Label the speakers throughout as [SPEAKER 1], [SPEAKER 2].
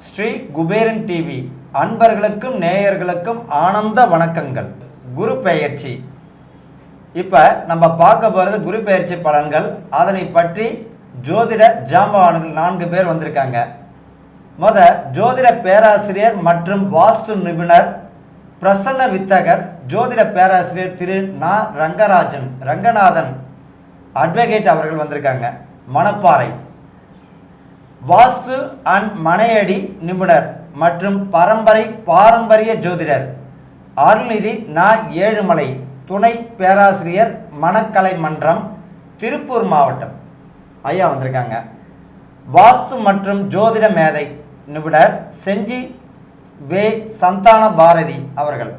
[SPEAKER 1] Sri Kuberan TV அன்பர்களுக்கும் நேயர்களுக்கும் ஆனந்த வணக்கங்கள். குரு பெயர்ச்சி. இப்போ நம்ம பார்க்க போகிறது குரு பெயர்ச்சி பலன்கள். அதனை பற்றி ஜோதிட ஜாம்பவான்கள் 4 பேர் வந்திருக்காங்க. ஜோதிட பேராசிரியர் மற்றும் வாஸ்து நிபுணர் பிரசன்ன வித்தகர் ஜோதிட பேராசிரியர் திரு நா. ரங்கநாதன் அட்வொகேட் அவர்கள் வந்திருக்காங்க, மணப்பாறை. வாஸ்து அண்ட் மனையடி நிபுணர் மற்றும் பாரம்பரிய ஜோதிடர் அருள்நிதி நா. ஏழுமலை, துணை பேராசிரியர் மணக்கலை மன்றம், திருப்பூர் மாவட்டம் ஐயா வந்திருக்காங்க. வாஸ்து மற்றும் ஜோதிட மேதை நிபுணர் செஞ்சி வே. சந்தான பாரதி அவர்கள்.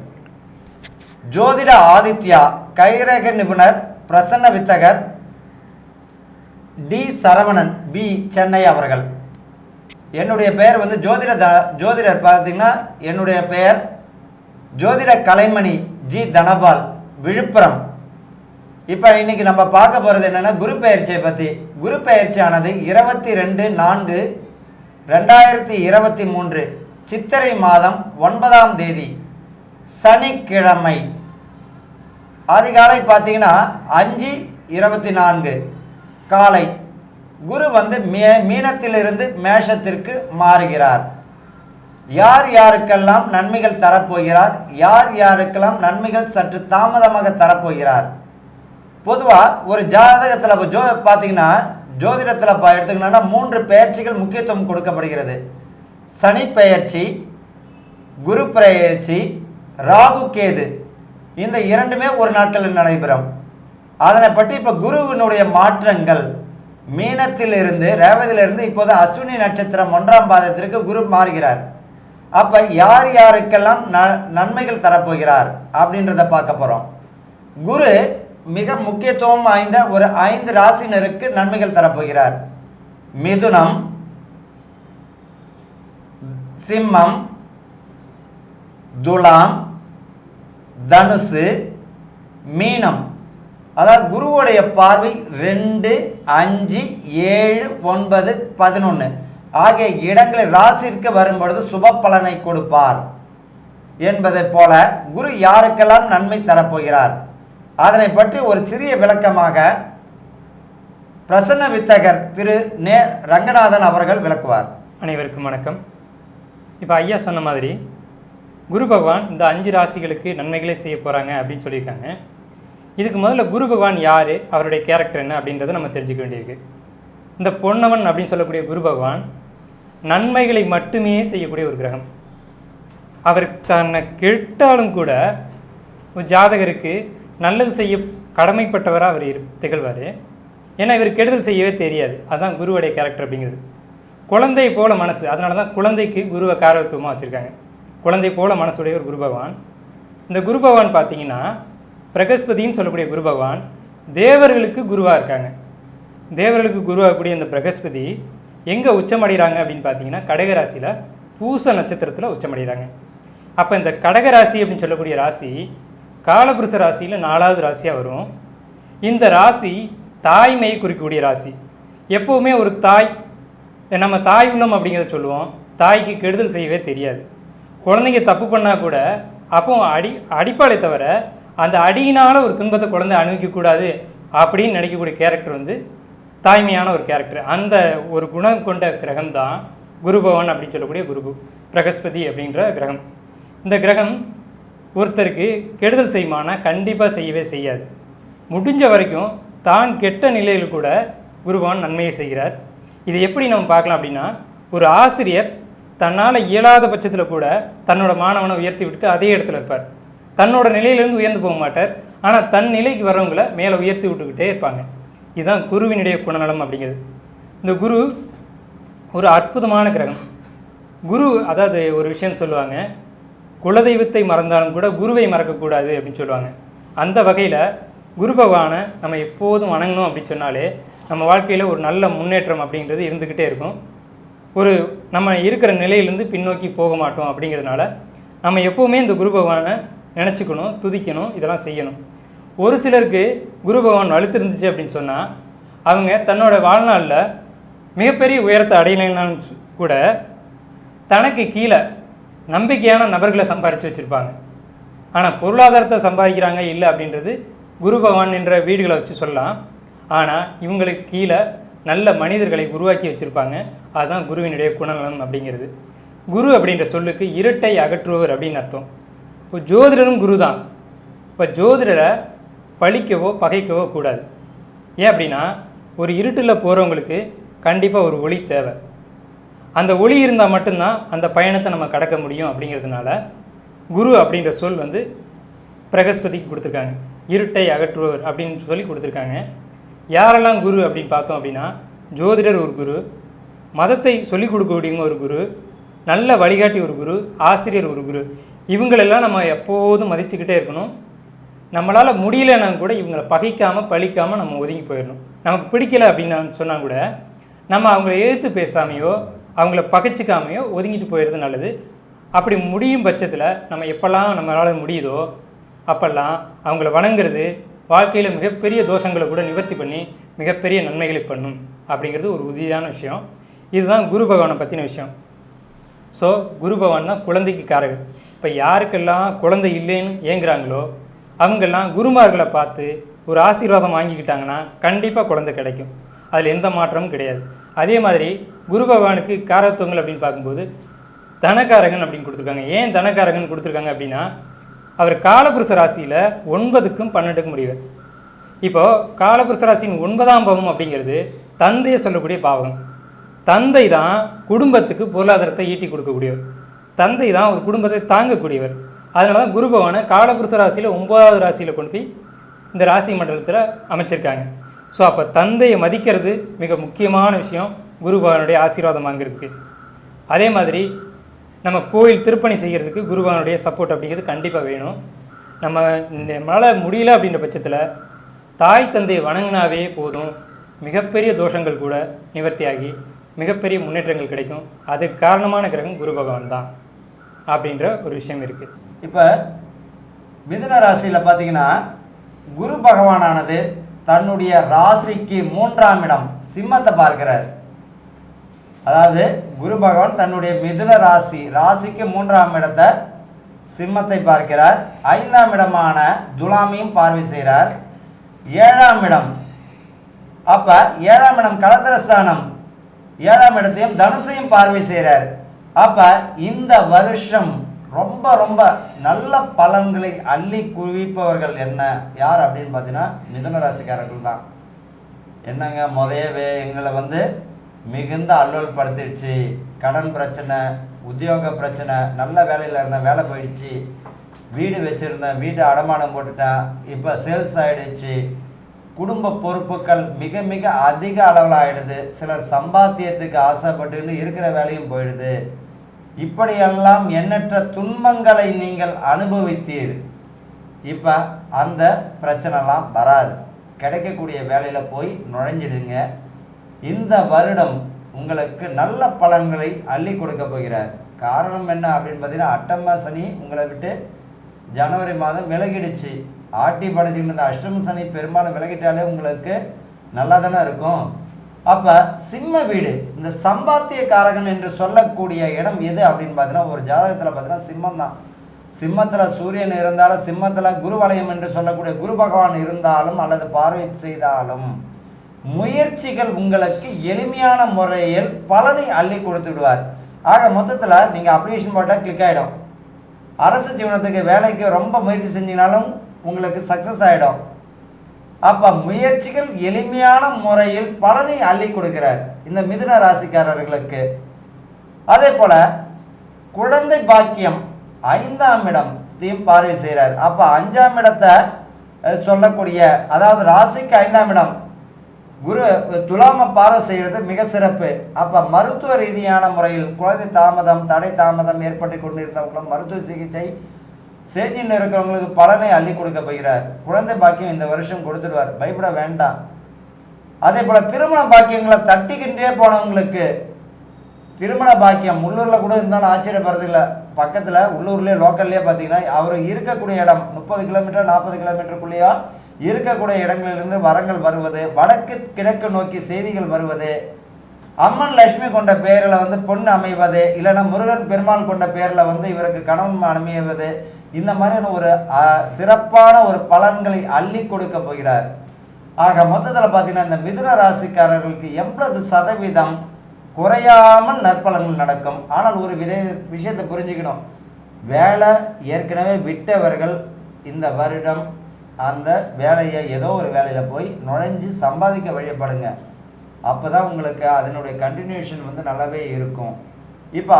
[SPEAKER 1] ஜோதிட ஆதித்யா கைரேக நிபுணர் பிரசன்ன வித்தகர் டி. சரவணன் பி. சென்னை அவர்கள். என்னுடைய பெயர் ஜோதிடர் பார்த்தீங்கன்னா என்னுடைய பெயர் ஜோதிட கலைமணி ஜி. தனபால், விழுப்புரம். இப்போ இன்னைக்கு நம்ம பார்க்க போகிறது என்னென்னா குரு பெயர்ச்சியை பற்றி. குரு பெயர்ச்சியானது 22/4/2023 சித்திரை மாதம் 9ஆம் தேதி சனிக்கிழமை அதிகாலை பார்த்தீங்கன்னா 5:24 காலை குரு மீனத்திலிருந்து மேஷத்திற்கு மாறுகிறார். யார் யாருக்கெல்லாம் நன்மைகள் தரப்போகிறார், யார் யாருக்கெல்லாம் நன்மைகள் சற்று தாமதமாக தரப்போகிறார். பொதுவாக ஒரு ஜாதகத்தில் பார்த்தீங்கன்னா ஜோதிடத்தில் எடுத்துக்கணும்னா 3 பெயர்ச்சிகள் முக்கியத்துவம் கொடுக்கப்படுகிறது. சனி பெயர்ச்சி, குரு பெயர்ச்சி, ராகு கேது. இந்த 2மே ஒரு நாட்களில் நடைபெறும். அதனை பற்றி இப்போ குருவினுடைய மாற்றங்கள் மீனத்திலிருந்து ரேவதியிலிருந்து இப்போது அஸ்வினி நட்சத்திரம் 1ஆம் பாதத்திற்கு குரு மாறுகிறார். அப்போ யார் யாருக்கெல்லாம் நன்மைகள் தரப்போகிறார் அப்படின்றத பார்க்க போகிறோம். குரு மிக முக்கியத்துவம் வாய்ந்த ஒரு 5 ராசினருக்கு நன்மைகள் தரப்போகிறார். மிதுனம், சிம்மம், துலாம், தனுசு, மீனம். அதாவது குருவுடைய பார்வை 2, 5, 7, 9, 11 ஆகிய இடங்களில் ராசிற்கு வரும்பொழுது சுப பலனை கொடுப்பார் என்பதை போல குரு யாருக்கெல்லாம் நன்மை தரப்போகிறார் அதனை பற்றி ஒரு சிறிய விளக்கமாக பிரசன்ன வித்தகர் திரு நே. ரங்கநாதன் அவர்கள் விளக்குவார்.
[SPEAKER 2] அனைவருக்கும் வணக்கம். இப்போ ஐயா சொன்ன மாதிரி குரு பகவான் இந்த 5 ராசிகளுக்கு நன்மைகளே செய்ய போகிறாங்க அப்படின்னு சொல்லியிருக்காங்க. இதுக்கு முதல்ல குரு பகவான் யார், அவருடைய கேரக்டர் என்ன அப்படின்றத நம்ம தெரிஞ்சுக்க வேண்டியிருக்கு. இந்த பொன்னவன் அப்படின்னு சொல்லக்கூடிய குரு பகவான் நன்மைகளை மட்டுமே செய்யக்கூடிய ஒரு கிரகம். அவர் தன்னை கெட்டாலும் கூட ஒரு ஜாதகருக்கு நல்லது செய்ய கடமைப்பட்டவராக அவர் திகழ்வார். ஏன்னா இவர் கெடுதல் செய்யவே தெரியாது. அதுதான் குருவுடைய கேரக்டர் அப்படிங்கிறது. குழந்தை போல மனசு, அதனால தான் குழந்தைக்கு குருவை காரகத்துவமாக வச்சுருக்காங்க. குழந்தை போல மனசுடைய ஒரு குரு பகவான். இந்த குரு பகவான் பார்த்தீங்கன்னா பிரகஸ்பதின்னு சொல்லக்கூடிய குரு பகவான் தேவர்களுக்கு குருவாக இருக்காங்க. தேவர்களுக்கு குருவாகக்கூடிய இந்த பிரகஸ்பதி எங்கே உச்சமடைகிறாங்க அப்படின்னு பார்த்தீங்கன்னா கடகராசியில் பூச நட்சத்திரத்தில் உச்சமடைகிறாங்க. அப்போ இந்த கடகராசி அப்படின்னு சொல்லக்கூடிய ராசி காலபுருஷ ராசியில் 4வது ராசியாக வரும். இந்த ராசி தாய்மையை குறிக்கக்கூடிய ராசி. எப்போவுமே ஒரு தாய், நம்ம தாய் உள்ளம் அப்படிங்கிறத சொல்லுவோம். தாய்க்கு கெடுதல் செய்யவே தெரியாது. குழந்தைங்க தப்பு பண்ணால் கூட அப்போ அடிப்பாளே தவிர அந்த அடியினால் ஒரு துன்பத்தை குழந்தை அனுபவிக்கக்கூடாது அப்படின்னு நினைக்கக்கூடிய கேரக்டர் தாய்மையான ஒரு கேரக்டர். அந்த ஒரு குணம் கொண்ட கிரகம் தான் குரு பகவான் அப்படின்னு சொல்லக்கூடிய பிரகஸ்பதி அப்படின்ற கிரகம். இந்த கிரகம் ஒருத்தருக்கு கெடுதல் செய்யுமானா கண்டிப்பாக செய்யவே செய்யாது. முடிஞ்ச வரைக்கும் தான் கெட்ட நிலையில் கூட குரு பகவான் நன்மையை செய்கிறார். இது எப்படி நம்ம பார்க்கலாம் அப்படின்னா, ஒரு ஆசிரியர் தன்னால் இயலாத பட்சத்தில் கூட தன்னோட மாணவனை உயர்த்தி விட்டு அதே இடத்துல இருப்பார். தன்னோட நிலையிலேருந்து உயர்ந்து போக மாட்டார். ஆனால் தன் நிலைக்கு வர்றவங்களை மேலே உயர்த்தி விட்டுக்கிட்டே இருப்பாங்க. இதுதான் குருவினுடைய குணநலம் அப்படிங்கிறது. இந்த குரு ஒரு அற்புதமான கிரகம். குரு அதாவது ஒரு விஷயம் சொல்லுவாங்க, குலதெய்வத்தை மறந்தாலும் கூட குருவை மறக்கக்கூடாது அப்படின்னு சொல்லுவாங்க. அந்த வகையில் குரு பகவானை நம்ம எப்போதும் வணங்கணும் அப்படின்னு சொன்னாலே நம்ம வாழ்க்கையில் ஒரு நல்ல முன்னேற்றம் அப்படிங்கிறது இருந்துக்கிட்டே இருக்கும். நம்ம இருக்கிற நிலையிலேருந்து பின்னோக்கி போக மாட்டோம். அப்படிங்கிறதுனால நம்ம எப்போவுமே இந்த குரு பகவானை நினச்சிக்கணும், துதிக்கணும், இதெல்லாம் செய்யணும். ஒரு சிலருக்கு குரு பகவான் வலுத்திருந்துச்சு அப்படின்னு சொன்னால் அவங்க தன்னோட வாழ்நாளில் மிகப்பெரிய உயரத்தை அடையலைன்னு கூட தனக்கு கீழே நம்பிக்கையான நபர்களை சம்பாரித்து வச்சுருப்பாங்க. ஆனால் பொருளாதாரத்தை சம்பாதிக்கிறாங்க இல்லை அப்படின்றது குரு பகவான் என்ற வீடுகளை வச்சு சொல்லலாம். ஆனால் இவங்களுக்கு கீழே நல்ல மனிதர்களை உருவாக்கி வச்சுருப்பாங்க. அதுதான் குருவினுடைய குணநலம் அப்படிங்கிறது. குரு அப்படின்ற சொல்லுக்கு இருட்டை அகற்றுவர் அப்படின்னு அர்த்தம். இப்போ ஜோதிடரும் குரு தான். இப்போ ஜோதிடரை பழிக்கவோ பகைக்கவோ கூடாது. ஏன் அப்படின்னா ஒரு இருட்டில் போகிறவங்களுக்கு கண்டிப்பாக ஒரு ஒளி தேவை. அந்த ஒளி இருந்தால் மட்டும்தான் அந்த பயணத்தை நம்ம கடக்க முடியும். அப்படிங்கிறதுனால குரு அப்படின்ற சொல் வந்து பிரகஸ்பதிக்கு கொடுத்துருக்காங்க. இருட்டை அகற்றுவர் அப்படின்னு சொல்லி கொடுத்துருக்காங்க. யாரெல்லாம் குரு அப்படின்னு பார்த்தோம் அப்படின்னா ஜோதிடர் ஒரு குரு, மதத்தை சொல்லிக் கொடுக்கக்கூடியவங்க ஒரு குரு, நல்ல வழிகாட்டி ஒரு குரு, ஆசிரியர் ஒரு குரு. இவங்களெல்லாம் நம்ம எப்போதும் மதிச்சுக்கிட்டே இருக்கணும். நம்மளால் முடியலைன்னா கூட இவங்களை பகைக்காமல் பழிக்காமல் நம்ம ஒதுங்கி போயிடணும். நமக்கு பிடிக்கலை அப்படின்னு சொன்னால் கூட நம்ம அவங்கள எழுத்து பேசாமையோ அவங்கள பகைச்சிக்காமையோ ஒதுங்கிட்டு போயிடுறது நல்லது. அப்படி முடியும் பட்சத்தில் நம்ம எப்போல்லாம் நம்மளால் முடியுதோ அப்போல்லாம் அவங்கள வணங்குறது வாழ்க்கையில் மிகப்பெரிய தோஷங்களை கூட நிவர்த்தி பண்ணி மிகப்பெரிய நன்மைகளை பண்ணும் அப்படிங்கிறது ஒரு உறுதியான விஷயம். இதுதான் குரு பகவானை பற்றின விஷயம். ஸோ குரு பகவான் தான் குழந்தைக்கு காரகர். இப்போ யாருக்கெல்லாம் குழந்தை இல்லைன்னு ஏங்குறாங்களோ அவங்கெல்லாம் குருமார்களை பார்த்து ஒரு ஆசீர்வாதம் வாங்கிக்கிட்டாங்கன்னா கண்டிப்பாக குழந்தை கிடைக்கும். அதில் எந்த மாற்றமும் கிடையாது. அதே மாதிரி குரு பகவானுக்கு காரத்துவங்கள் அப்படின்னு பார்க்கும்போது தனக்காரகன் அப்படின்னு கொடுத்துருக்காங்க. ஏன் தனக்காரகன் கொடுத்துருக்காங்க அப்படின்னா அவர் காலபுருஷ ராசியில் 9க்கும் 12க்கும் முடிவர். இப்போது காலபுருஷ ராசியின் 9ஆம் பாவம் அப்படிங்கிறது தந்தையை சொல்லக்கூடிய பாவம். தந்தை தான் குடும்பத்துக்கு பொருளாதாரத்தை ஈட்டி கொடுக்கக்கூடியவர். தந்தை தான் ஒரு குடும்பத்தை தாங்கக்கூடியவர். அதனால தான் குரு பகவானை காலபுருஷ ராசியில் 9வது ராசியில் கொண்டு போய் இந்த ராசி மண்டலத்தில் அமைச்சிருக்காங்க. ஸோ அப்போ தந்தையை மதிக்கிறது மிக முக்கியமான விஷயம் குரு பகவானுடைய ஆசீர்வாதம் வாங்கிறதுக்கு. அதே மாதிரி நம்ம கோயில் திருப்பணி செய்கிறதுக்கு குரு பகவானுடைய சப்போர்ட் அப்படிங்கிறது கண்டிப்பாக வேணும். நம்மளால் முடியல அப்படின்ற பட்சத்தில் தாய் தந்தையை வணங்கினாவே போதும், மிகப்பெரிய தோஷங்கள் கூட நிவர்த்தியாகி மிகப்பெரிய முன்னேற்றங்கள் கிடைக்கும். அதுக்கு காரணமான கிரகம் குரு பகவான் தான் அப்படின்ற ஒரு விஷயம் இருக்குது.
[SPEAKER 1] இப்போ மிதுன ராசியில் பார்த்தீங்கன்னா குரு பகவானானது தன்னுடைய ராசிக்கு 3ஆம் இடம் சிம்மத்தை பார்க்கிறார். அதாவது குரு பகவான் தன்னுடைய மிதுன ராசிக்கு 3ஆம் இடத்தை சிம்மத்தை பார்க்கிறார். 5ஆம் இடமான துலாமையும் பார்வை செய்கிறார். 7ஆம் இடம், அப்போ 7ஆம் இடம் கலத்திரஸ்தானம், 7ஆம் இடத்தையும் தனுசையும் பார்வை செய்கிறார். அப்போ இந்த வருஷம் ரொம்ப ரொம்ப நல்ல பலன்களை அள்ளி குவிப்பவர்கள் யார் அப்படின்னு பார்த்தீங்கன்னா மிதுன ராசிக்காரர்கள் தான். என்னங்க முதவே எங்களை மிகுந்த அல்லோல் படுத்திடுச்சு, கடன் பிரச்சனை, உத்தியோக பிரச்சனை, நல்ல வேலையில் இருந்தேன் வேலை போயிடுச்சு, வீடு வச்சுருந்தேன் வீடு அடமானம் போட்டுட்டேன், இப்போ சேல்ஸ் ஆகிடுச்சு, குடும்ப பொறுப்புகள் மிக மிக அதிக அளவில் ஆகிடுது, சிலர் சம்பாத்தியத்துக்கு ஆசைப்பட்டுன்னு இருக்கிற வேலையும் போயிடுது, இப்படியெல்லாம் எண்ணற்ற துன்பங்களை நீங்கள் அனுபவித்தீர். இப்போ அந்த பிரச்சனைலாம் வராது, கிடைக்கக்கூடிய வேலையில் போய் நுழைஞ்சிடுங்க. இந்த வருடம் உங்களுக்கு நல்ல பலன்களை அள்ளி கொடுக்க போகிறார். காரணம் என்ன அப்படின்னு பார்த்தீங்கன்னா அட்டம சனி உங்களை விட்டு ஜனவரி மாதம் விலகிடுச்சு. ஆட்டி படைச்சிக்கிட்டு இருந்த அஷ்டம சனி பெரும்பாலும் விலகிட்டாலே உங்களுக்கு நல்லா தானே இருக்கும். அப்போ சிம்ம வீடு, இந்த சம்பாத்திய காரகன் என்று சொல்லக்கூடிய இடம் எது அப்படின்னு பார்த்தீங்கன்னா ஒரு ஜாதகத்தில் பார்த்தீங்கன்னா சிம்மம் தான். சிம்மத்தில் சூரியன் இருந்தாலும் சிம்மத்தில் குருவலயம் என்று சொல்லக்கூடிய குரு பகவான் இருந்தாலும் அல்லது பார்வை செய்தாலும் முயற்சிகள் உங்களுக்கு எளிமையான முறையில் பலனை அள்ளி கொடுத்து விடுவார். ஆக மொத்தத்தில் நீங்கள் அப்ளிகேஷன் போட்டால் கிளிக் ஆகிடும். அரசு ஜீவனத்துக்கு வேலைக்கு ரொம்ப முயற்சி செஞ்சினாலும் உங்களுக்கு சக்ஸஸ் ஆகிடும். அப்போ முயற்சிகள் எளிமையான முறையில் பலனை அள்ளி கொடுக்கிறார் இந்த மிதுன ராசிக்காரர்களுக்கு. அதே போல் குழந்தை பாக்கியம் 5ஆம் இடத்தையும் பார்வை செய்கிறார். அப்போ 5ஆம் இடத்தை சொல்லக்கூடிய, அதாவது ராசிக்கு 5ஆம் இடம் குரு துலாம பார்வை செய்கிறது மிக சிறப்பு. அப்போ மருத்துவ ரீதியான முறையில் குழந்தை தாமதம் தடை தாமதம் ஏற்பட்டு கொண்டிருந்தவங்களும் மருத்துவ சிகிச்சை செஞ்சுன்னு இருக்கிறவங்களுக்கு பலனை அள்ளி கொடுக்க போகிறார். குழந்தை பாக்கியம் இந்த வருஷம் கொடுத்துடுவார், பயப்பட வேண்டாம். அதே போல் திருமண பாக்கியங்களை தட்டிக்கின்றே போனவங்களுக்கு திருமண பாக்கியம் உள்ளூரில் கூட இருந்தாலும் ஆச்சரியப்படுறதில்லை. பக்கத்தில் உள்ளூர்லேயே லோக்கல்லையே பார்த்தீங்கன்னா அவர் இருக்கக்கூடிய இடம் 30 கிலோமீட்டர் 40 கிலோமீட்டருக்குள்ளேயோ இருக்கக்கூடிய இடங்களிலிருந்து வரங்கள் வருவது, வடக்கு கிழக்கு நோக்கி செய்திகள் வருவது, அம்மன் லட்சுமி கொண்ட பெயரில் வந்து பொண்ணு அமைவது, இல்லைன்னா முருகன் பெருமாள் கொண்ட பெயரில் வந்து இவருக்கு கணவன் அமைவது, இந்த மாதிரியான ஒரு சிறப்பான ஒரு பலன்களை அள்ளி கொடுக்க போகிறார். ஆக மொத்தத்தில் பார்த்தீங்கன்னா இந்த மிதுன ராசிக்காரர்களுக்கு 80% குறையாமல் நற்பலன்கள் நடக்கும். ஆனால் ஒரு விஷயத்தை புரிஞ்சுக்கணும், வேலை ஏற்கனவே விட்டவர்கள் இந்த வருடம் அந்த வேலையை ஏதோ ஒரு வேலையில் போய் நுழைஞ்சு சம்பாதிக்க வழிபடுங்க. அப்போ தான் உங்களுக்கு அதனுடைய கண்டினியூஷன் வந்து நல்லாவே இருக்கும். இப்போ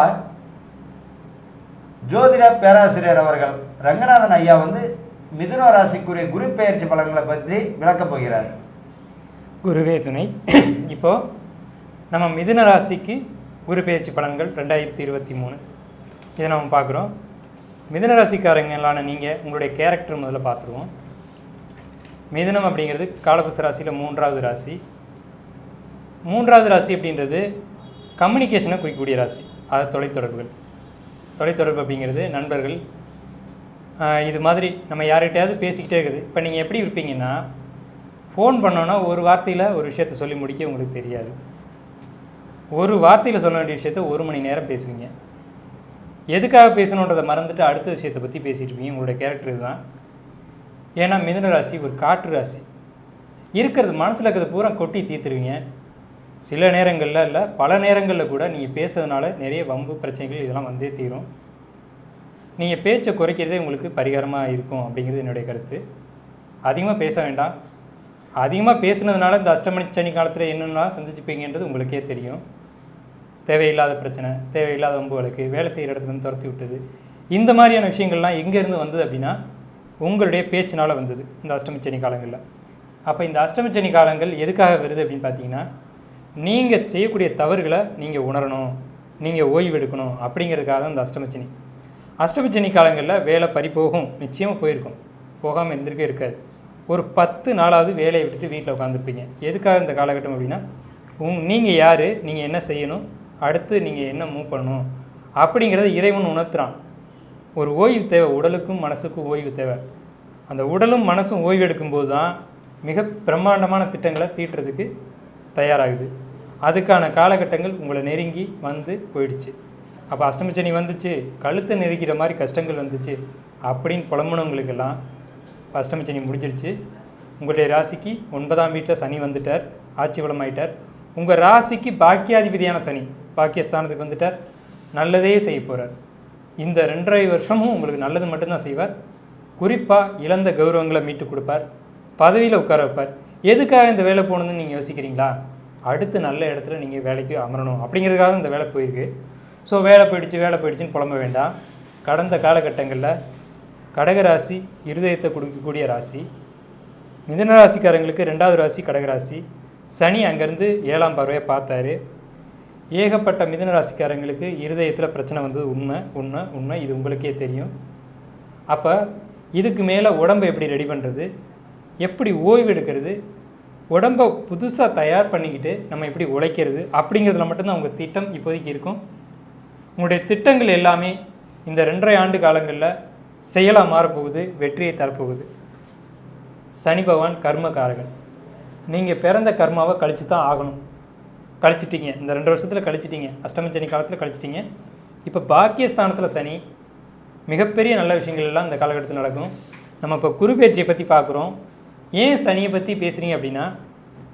[SPEAKER 1] ஜோதிட பேராசிரியர் அவர்கள் ரங்கநாதன் ஐயா வந்து மிதுன ராசிக்குரிய குரு பெயர்ச்சி பலன்களை பற்றி விளக்கப் போகிறார்.
[SPEAKER 2] குருவே துணை. இப்போது நம்ம மிதுன ராசிக்கு குரு பெயர்ச்சி பலன்கள் 2023 இதை நம்ம பார்க்குறோம். மிதுன ராசிக்காரங்களான நீங்கள் உங்களுடைய கேரக்டர் முதல்ல பார்த்துருவோம். மிதுனம் அப்படிங்கிறது காலபுருஷ ராசியில் 3வது ராசி. 3வது ராசி அப்படின்றது கம்யூனிகேஷனை குறிக்கக்கூடிய ராசி. அது தொலைத்தொடர்புகள். தொலைத்தொடர்பு அப்படிங்கிறது நண்பர்கள், இது மாதிரி நம்ம யார்கிட்டையாவது பேசிக்கிட்டே இருக்குது. இப்போ நீங்கள் எப்படி இருப்பீங்கன்னா, ஃபோன் பண்ணோன்னா ஒரு வார்த்தையில் ஒரு விஷயத்த சொல்லி முடிக்க உங்களுக்கு தெரியாது. ஒரு வார்த்தையில் சொல்ல வேண்டிய விஷயத்த 1 மணி நேரம் பேசுவீங்க. எதுக்காக பேசணுன்றதை மறந்துட்டு அடுத்த விஷயத்தை பற்றி பேசிகிட்டு இருப்பீங்க. உங்களுடைய கேரக்டர் இதுதான். ஏன்னா மிதுன ராசி ஒரு காற்று ராசி. இருக்கிறது மனசில் இருக்கிறது பூரா கொட்டி தீர்த்துருவீங்க. சில நேரங்களில் இல்லை, பல நேரங்களில் கூட நீங்கள் பேசுறதுனால நிறைய வம்பு பிரச்சனைகள் இதெல்லாம் வந்தே தீரும். நீங்கள் பேச்சை குறைக்கிறதே உங்களுக்கு பரிகாரமாக இருக்கும் அப்படிங்கிறது என்னுடைய கருத்து. அதிகமாக பேச வேண்டாம். அதிகமாக பேசுனதுனால இந்த அஷ்டமணி சனி காலத்தில் என்னென்னலாம் சந்திச்சுப்பீங்கன்றது உங்களுக்கே தெரியும். தேவையில்லாத பிரச்சனை, தேவையில்லாத வம்பு வழக்கு, வேலை செய்கிற இடத்துல வந்து துரத்தி விட்டது, இந்த மாதிரியான விஷயங்கள்லாம் எங்கேருந்து வந்தது அப்படின்னா உங்களுடைய பேச்சினால் வந்தது இந்த அஷ்டமச்சனி காலங்களில். அப்போ இந்த அஷ்டமச்சனி காலங்கள் எதுக்காக வருது அப்படின்னு பார்த்தீங்கன்னா, நீங்கள் செய்யக்கூடிய தவறுகளை நீங்கள் உணரணும், நீங்கள் ஓய்வு எடுக்கணும் அப்படிங்கிறதுக்காக தான் இந்த அஷ்டமச்சனி. அஷ்டமச்சனி காலங்களில் வேலை பறிபோகும், நிச்சயமாக போயிருக்கும், போகாமல் இருந்திருக்கே இருக்காது. ஒரு 10 நாளாவது வேலையை விட்டுட்டு வீட்டில் உட்காந்துருப்பீங்க. எதுக்காக இந்த காலகட்டம் அப்படின்னா, நீங்கள் யார், நீங்கள் என்ன செய்யணும், அடுத்து நீங்கள் என்ன மூவ் பண்ணணும் அப்படிங்கிறத இறைவன் உணர்த்துறான். ஒரு ஓய்வு தேவை, உடலுக்கும் மனசுக்கும் ஓய்வு தேவை. அந்த உடலும் மனசும் ஓய்வு எடுக்கும்போது தான் மிக பிரம்மாண்டமான திட்டங்களை தீட்டுறதுக்கு தயாராகுது. அதுக்கான காலகட்டங்கள் உங்களை நெருங்கி வந்து போயிடுச்சு. அப்போ அஷ்டமச்சனி வந்துச்சு, கழுத்தை நெருக்கிற மாதிரி கஷ்டங்கள் வந்துச்சு அப்படின்னு புலம்புனவங்களுக்கெல்லாம் அஷ்டமச்சனி முடிஞ்சிருச்சு. உங்களுடைய ராசிக்கு 9ஆம் வீட்டில் சனி வந்துட்டார், ஆட்சி பலம் ஆகிட்டார். உங்கள் ராசிக்கு பாக்கியாதிபதியான சனி பாக்கியஸ்தானத்துக்கு வந்துட்டார், நல்லதே செய்ய போகிறார். இந்த 2.5 வருஷமும் உங்களுக்கு நல்லது மட்டும்தான் செய்வார். குறிப்பாக இழந்த கௌரவங்களை மீட்டு கொடுப்பார், பதவியில் உட்கார வைப்பார். எதுக்காக இந்த வேலை போகணுன்னு நீங்கள் யோசிக்கிறீங்களா? அடுத்து நல்ல இடத்துல நீங்கள் வேலைக்கு அமரணும் அப்படிங்கிறதுக்காக இந்த வேலை போயிருக்கு. ஸோ வேலை போயிடுச்சுன்னு புலம்ப வேண்டாம். கடந்த காலகட்டங்களில் கடகராசி இருதயத்தை கொடுக்கக்கூடிய ராசி. மிதுன ராசிக்காரங்களுக்கு 2வது ராசி கடகராசி. சனி அங்கேருந்து 7ஆம் பார்வையை பார்த்தாரு. ஏகப்பட்ட மிதுன ராசிக்காரங்களுக்கு இருதயத்தில் பிரச்சனை வந்தது உண்மை. இது உங்களுக்கே தெரியும். அப்போ இதுக்கு மேலே உடம்பை எப்படி ரெடி பண்ணுறது, எப்படி ஓய்வு எடுக்கிறது, உடம்பை புதுசாக தயார் பண்ணிக்கிட்டு நம்ம எப்படி உழைக்கிறது அப்படிங்கிறதுல மட்டும்தான் உங்கள் திட்டம் இப்போதைக்கு இருக்கும். உங்களுடைய திட்டங்கள் எல்லாமே இந்த 2.5 ஆண்டு காலங்களில் செயலாக மாறப்போகுது, வெற்றியை தரப்போகுது. சனி பகவான் கர்மகாரகன். நீங்கள் பிறந்த கர்மாவை கழித்து தான் ஆகணும். கழிச்சிட்டிங்க, இந்த 2 வருஷத்தில் கழிச்சிட்டிங்க, அஷ்டமச்சனி காலத்தில் கழிச்சிட்டிங்க. இப்போ பாக்கியஸ்தானத்தில் சனி, மிகப்பெரிய நல்ல விஷயங்கள் எல்லாம் இந்த காலகட்டத்தில் நடக்கும். நம்ம இப்போ குரு பெயர்ச்சியை பற்றி பார்க்குறோம். ஏன் சனியை பற்றி பேசுகிறீங்க அப்படின்னா,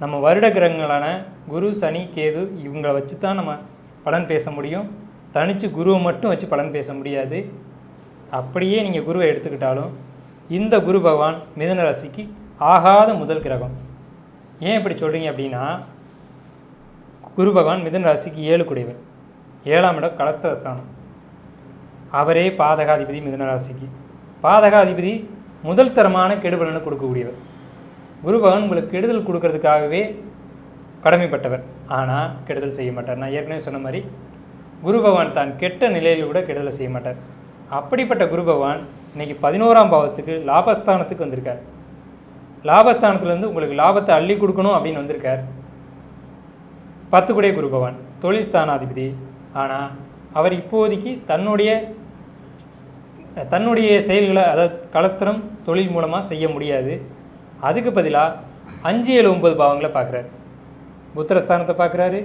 [SPEAKER 2] நம்ம வருட கிரகங்களான குரு, சனி, கேது இவங்களை வச்சு தான் நம்ம பலன் பேச முடியும். தனித்து குருவை மட்டும் வச்சு பலன் பேச முடியாது. அப்படியே நீங்கள் குருவை எடுத்துக்கிட்டாலும் இந்த குரு பகவான் மிதுன ராசிக்கு ஆகாத முதல் கிரகம். ஏன் இப்படி சொல்கிறீங்க அப்படின்னா, குரு பகவான் மிதுன ராசிக்கு 7 குடையவர், 7ஆம் இடம் கலஸ்தரஸ்தானம். அவரே பாதகாதிபதி. மிதுன ராசிக்கு பாதகாதிபதி முதல் தரமான கெடுபலனை கொடுக்கக்கூடியவர். குரு பகவான் உங்களுக்கு கெடுதல் கொடுக்கறதுக்காகவே கடமைப்பட்டவர், ஆனால் கெடுதல் செய்ய மாட்டார். நான் ஏற்கனவே சொன்ன மாதிரி குரு பகவான் தான் கெட்ட நிலையில் கூட கெடுதலை செய்ய மாட்டார். அப்படிப்பட்ட குரு பகவான் இன்றைக்கி 11ஆம் பாவத்துக்கு லாபஸ்தானத்துக்கு வந்திருக்கார். லாபஸ்தானத்துலேருந்து உங்களுக்கு லாபத்தை அள்ளி கொடுக்கணும் அப்படின்னு வந்திருக்கார். 10 குடைய குரு பகவான் தொழில் ஸ்தானாதிபதி. ஆனால் அவர் இப்போதைக்கு தன்னுடைய செயல்களை, அதாவது கலத்திரம் தொழில் மூலமாக செய்ய முடியாது. அதுக்கு பதிலாக 5, 7, 9 பாவங்களை பார்க்குறாரு. புத்திரஸ்தானத்தை பார்க்குறாரு,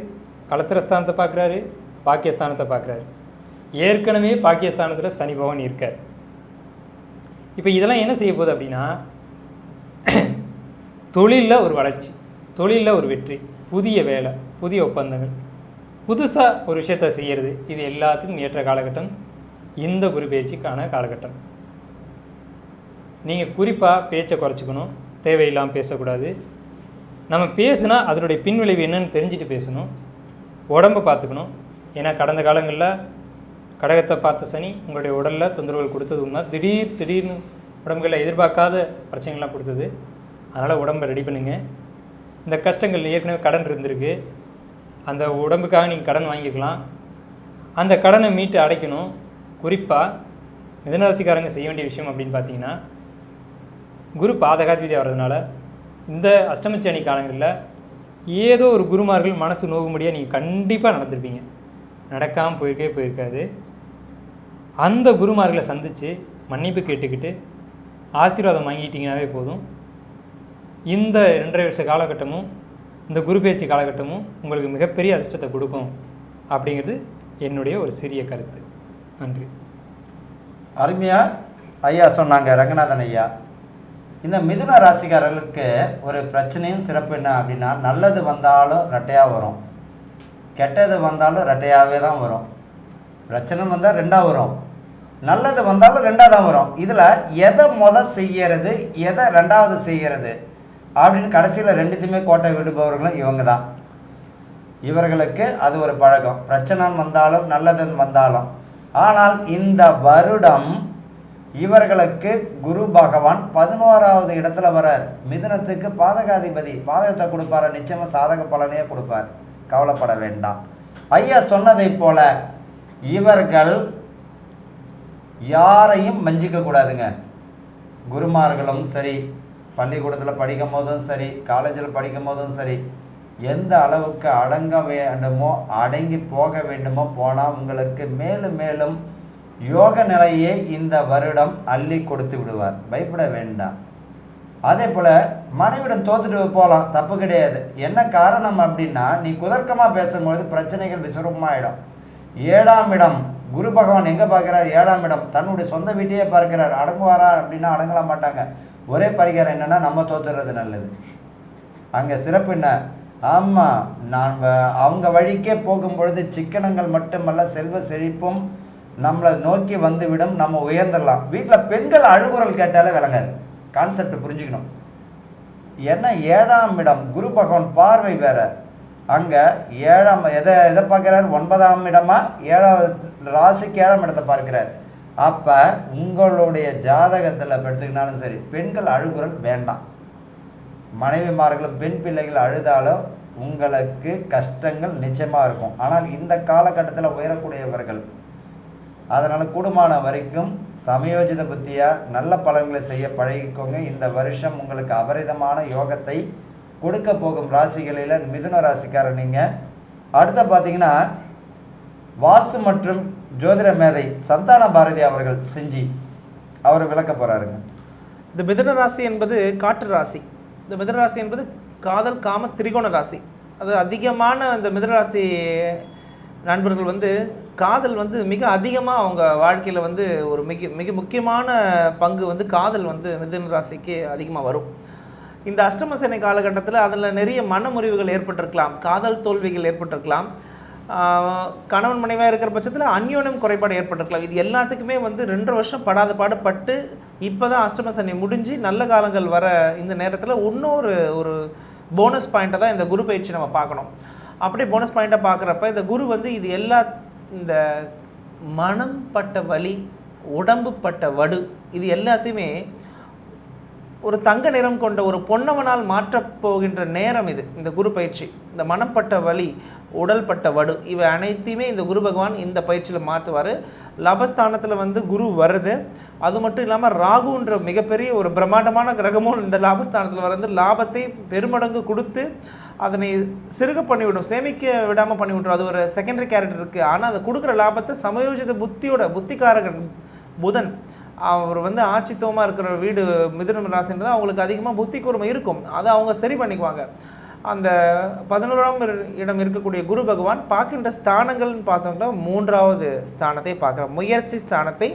[SPEAKER 2] கலத்திரஸ்தானத்தை பார்க்குறாரு, பாக்கியஸ்தானத்தை பார்க்குறாரு. ஏற்கனவே பாக்கியஸ்தானத்தில் சனி பகவான் இருக்கார். இப்போ இதெல்லாம் என்ன செய்ய போகுது அப்படின்னா, தொழிலில் ஒரு வளர்ச்சி, தொழிலில் ஒரு வெற்றி, புதிய வேலை, புதிய ஒப்பந்தங்கள், புதுசாக ஒரு விஷயத்தை செய்கிறது, இது எல்லாத்துக்கும் ஏற்ற காலகட்டம் இந்த குரு பயிற்சிக்கான காலகட்டம். நீங்கள் குறிப்பாக பேச்சை குறைச்சிக்கணும், தேவையில்லாமல் பேசக்கூடாது. நம்ம பேசுனா அதனுடைய பின்விளைவு என்னன்னு தெரிஞ்சுட்டு பேசணும். உடம்பை பார்த்துக்கணும். ஏன்னா கடந்த காலங்களில் கடகத்தை பார்த்த சனி உங்களுடைய உடலில் தொந்தரவுகள் கொடுத்தது உண்மை. திடீர்னு உடம்புகளில் எதிர்பார்க்காத பிரச்சனைகள்லாம் கொடுத்தது. அதனால் உடம்பை ரெடி பண்ணுங்க. இந்த கஷ்டங்கள் ஏற்கனவே கடன் இருந்திருக்கு, அந்த உடம்புக்காக நீங்கள் கடன் வாங்கிக்கலாம். அந்த கடனை மீட்டு அடைக்கணும். குறிப்பாக மிதுனராசிக்காரங்க செய்ய வேண்டிய விஷயம் அப்படின்னு பார்த்தீங்கன்னா, குரு பாதகாதிபதியாக வர்றதுனால இந்த அஷ்டமச்சனி காலங்களில் ஏதோ ஒரு குருமார்கள் மனசு நோகும்படியாக நீங்கள் கண்டிப்பாக நடந்திருப்பீங்க. நடக்காமல் போயிருக்காது. அந்த குருமார்களை சந்தித்து மன்னிப்பு கேட்டுக்கிட்டு ஆசீர்வாதம் வாங்கிட்டீங்கன்னாவே போதும். இந்த 2.5 வருஷ காலகட்டமும் இந்த குரு பயிற்சி காலகட்டமும் உங்களுக்கு மிகப்பெரிய அதிர்ஷ்டத்தை கொடுக்கும் அப்படிங்கிறது என்னுடைய ஒரு சிறிய கருத்து. நன்றி.
[SPEAKER 1] அருமையாக ஐயா சொன்னாங்க, ரங்கநாதன் ஐயா. இந்த மிதுன ராசிக்காரர்களுக்கு ஒரு பிரச்சனையும் சிறப்பு என்ன அப்படின்னா, நல்லது வந்தாலும் ரெட்டையாக வரும், கெட்டது வந்தாலும் ரெட்டையாகவே தான் வரும். பிரச்சனை வந்தால் 2ஆக வரும், நல்லது வந்தாலும் 2ஆக தான் வரும். இதில் எதை செய்கிறது, எதை 2ஆவது செய்கிறது அப்படின்னு கடைசியில் 2த்தையுமே கோட்டை விடுபவர்களும் இவங்க தான். இவர்களுக்கு அது ஒரு பழக்கம், பிரச்சனை வந்தாலும் நல்லதுன்னு வந்தாலும். ஆனால் இந்த வருடம் இவர்களுக்கு குரு பகவான் 11வது இடத்துல வரார். மிதுனத்துக்கு பாதகாதிபதி, பாதகத்தை கொடுப்பார், நிச்சயமாக சாதக பலனையே கொடுப்பார், கவலைப்பட வேண்டாம். ஐயா சொன்னதை போல இவர்கள் யாரையும் வஞ்சிக்க கூடாதுங்க. குருமார்களும் சரி, பள்ளிக்கூடத்தில் படிக்கும் போதும் சரி, காலேஜில் படிக்கும் போதும் சரி, எந்த அளவுக்கு அடங்க வேண்டுமோ அடங்கி போக வேண்டுமோ போனால் உங்களுக்கு மேலும் மேலும் யோக நிலையை இந்த வருடம் அள்ளி கொடுத்து விடுவார். பயப்பட வேண்டாம். அதே போல் மனைவிடம் தோத்துட்டு போகலாம், தப்பு கிடையாது. என்ன காரணம் அப்படின்னா, நீ குதர்க்கமாக பேசும்பொழுது பிரச்சனைகள் விஸ்வரூபமாகிடும். 7ஆம் இடம் குரு பகவான் எங்கே பார்க்குறார்? 7ஆம் இடம். தன்னுடைய சொந்த வீட்டையே பார்க்குறார். அடங்குவாரா அப்படின்னா அடங்கல மாட்டாங்க. ஒரே பரிகாரம் என்னென்னா, நம்ம தோத்துறது நல்லது. அங்கே சிறப்பு என்ன? ஆமாம், நான் அவங்க வழிக்கே போகும்பொழுது சிக்கனங்கள் மட்டுமல்ல செல்வ செழிப்பும் நம்மளை நோக்கி வந்துவிடும், நம்ம உயர்ந்துடலாம். வீட்டில் பெண்கள் அழுகுரல் கேட்டாலே விளங்காது. கான்செப்ட் புரிஞ்சுக்கணும். ஏன்னா 7ஆம் இடம் குரு பகவான் பார்வை வேறு. அங்கே 7ஆம் எதை பார்க்குறாரு? 9ஆம் இடமா 7வது ராசிக்கு 7ஆம் இடத்தை பார்க்குறார். அப்போ உங்களுடைய ஜாதகத்தில் எடுத்துக்கினாலும் சரி, பெண்கள் அழுகுரல் வேண்டாம். மனைவிமார்களும் பெண் பிள்ளைகள் அழுதாலும் உங்களுக்கு கஷ்டங்கள் நிச்சயமாக இருக்கும். ஆனால் இந்த காலகட்டத்தில் உயரக்கூடியவர்கள், அதனால் கூடுமான வரைக்கும் சமயோஜித புத்தியாக நல்ல பலன்களை செய்ய பழகிக்கோங்க. இந்த வருஷம் உங்களுக்கு அபரிதமான யோகத்தை கொடுக்க போகும் ராசிகளில் மிதுன ராசிக்காரர் நீங்கள். அடுத்த பார்த்தீங்கன்னா, வாஸ்து மற்றும் ஜோதிட மேதை சந்தான பாரதி அவர்கள் செஞ்சு அவர் விளக்க போகிறாருங்க.
[SPEAKER 3] இந்த மிதுன ராசி என்பது காற்று ராசி. இந்த மிதுன ராசி என்பது காதல் காம திரிகோண ராசி. அது அதிகமான இந்த மிதுன ராசி நண்பர்கள் காதல் மிக அதிகமாக அவங்க வாழ்க்கையில் ஒரு மிக முக்கியமான பங்கு காதல் மிதுன ராசிக்கு அதிகமாக வரும். இந்த அஷ்டமசனி காலகட்டத்தில் அதில் நிறைய மனமுறிவுகள் ஏற்பட்டிருக்கலாம், காதல் தோல்விகள் ஏற்பட்டிருக்கலாம், கணவன் மனைவியாக இருக்கிற பட்சத்தில் அந்யோன்யம் குறைபாடு ஏற்பட்டிருக்கலாம். இது எல்லாத்துக்குமே 2 வருஷம் படாத பாடுபட்டு இப்போ தான் அஷ்டமசனி முடிஞ்சு நல்ல காலங்கள் வர இந்த நேரத்தில் இன்னொரு ஒரு போனஸ் பாயிண்ட்டை தான் இந்த குரு பயிற்சி நம்ம பார்க்கணும். அப்படியே போனஸ் பாயிண்ட்டை பார்க்குறப்ப இந்த குரு இது இந்த மனம் பட்ட வலி, உடம்பு பட்ட வடு, இது எல்லாத்தையுமே ஒரு தங்க நிறம் கொண்ட ஒரு பொன்னவனால் மாற்றப் போகின்ற நேரம் இது. இந்த குரு பயிற்சி இந்த மனம் பட்ட வலி, உடல் பட்ட வடு, இவை அனைத்தையுமே இந்த குரு பகவான் இந்த பயிற்சியில் மாற்றுவார். லாபஸ்தானத்தில் குரு வருது. அது மட்டும் இல்லாமல் ராகுன்ற மிகப்பெரிய ஒரு பிரம்மாண்டமான கிரகமும் இந்த லாபஸ்தானத்தில் லாபத்தை பெருமடங்கு கொடுத்து அதனை சிறுக பண்ணிவிடும், சேமிக்க விடாமல் பண்ணிவிடும். அது ஒரு செகண்டரி கேரக்டர் இருக்குது. ஆனால் அதை கொடுக்குற லாபத்தை சமயோஜித புத்தியோட புத்திகாரகன் புதன் அவர் வந்து ஆட்சித்துவமாக இருக்கிற வீடு மிதுன ராசின்றது அவங்களுக்கு அதிகமாக புத்தி கூர்மை இருக்கும், அதை அவங்க சரி பண்ணிக்குவாங்க. அந்த 11ஆம் இடம் இருக்கக்கூடிய குரு பகவான் பார்க்கின்ற ஸ்தானங்கள்னு பார்த்தோம்னா 3வது ஸ்தானத்தை பார்க்குறார், முயற்சி ஸ்தானத்தை